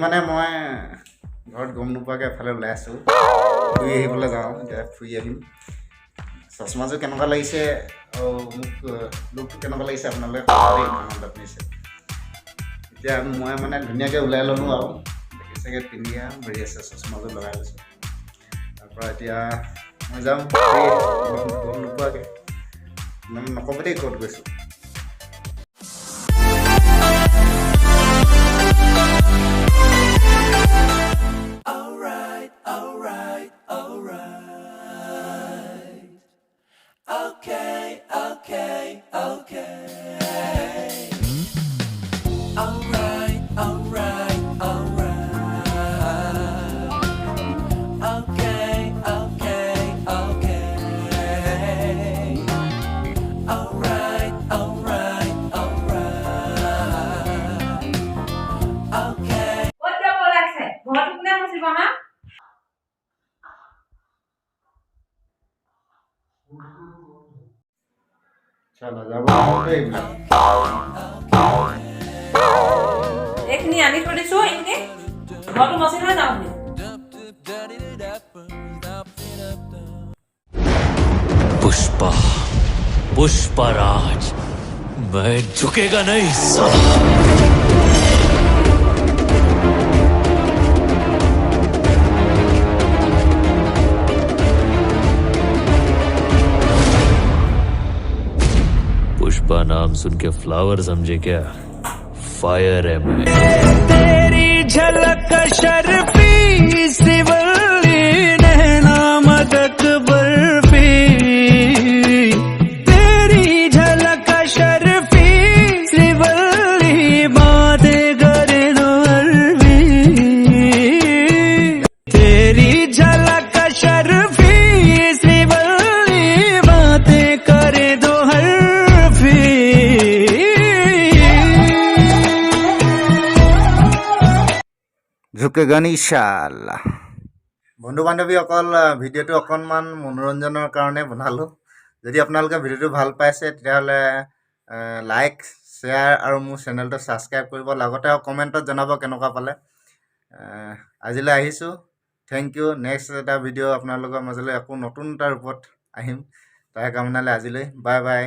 মানে মই ঘৰত গম নোপোৱাকৈ এফালে ওলাই আছোঁ ফুৰি আহিবলৈ যাওঁ এতিয়া ফুৰি আহিম চশমাযোৰ কেনেকুৱা লাগিছে আৰু মোক লুকটো কেনেকুৱা লাগিছে আপোনালোকে কমেণ্টত শুনিছে এতিয়া মই মানে ধুনীয়াকৈ ওলাই ল'লোঁ আৰু চাগে পিন্ধি বহি আছে চশমাযোৰ লগাই লৈছোঁ তাৰপৰা এতিয়া মই যাম গম নোপোৱাকৈ মানে নক'ব দেই ক'ত গৈছোঁ চলো যাব এইখিনি আনি থৈ দিছো এইখিনি ঘৰটো মচি থৈ যাওঁ पुष्पा पुष्पा राज मैं झुकेगा नहीं साला पुष्पा नाम सुन के फ्लावर समझे क्या फायर है मैं तेरी झलक शर्फी सिवली नैना मदक बर्फी तेरी झलक शर्फी सिवली बातें करे दो अरबी तेरी झलक शर्फी सिवली बातें करे दो ঝুকেগা ইনশাআল্লাহ বন্ধু বান্ধৱীসকল ভিডিঅ'টো অকণমান মনোৰঞ্জনৰ কাৰণে বনালোঁ যদি আপোনালোকে ভিডিঅ'টো ভাল পাইছে তেতিয়াহ'লে লাইক শ্বেয়াৰ আৰু মোৰ চেনেলটো ছাবস্ক্ৰাইব কৰিব লগতে কমেণ্টত জনাব কেনেকুৱা পালে আজিলৈ আহিছোঁ থেংক ইউ নেক্সট এটা ভিডিঅ' আপোনালোকৰ মাজলৈ আকৌ নতুন এটা ৰূপত আহিম তাৰ কামনালৈ আজিলৈ বাই বাই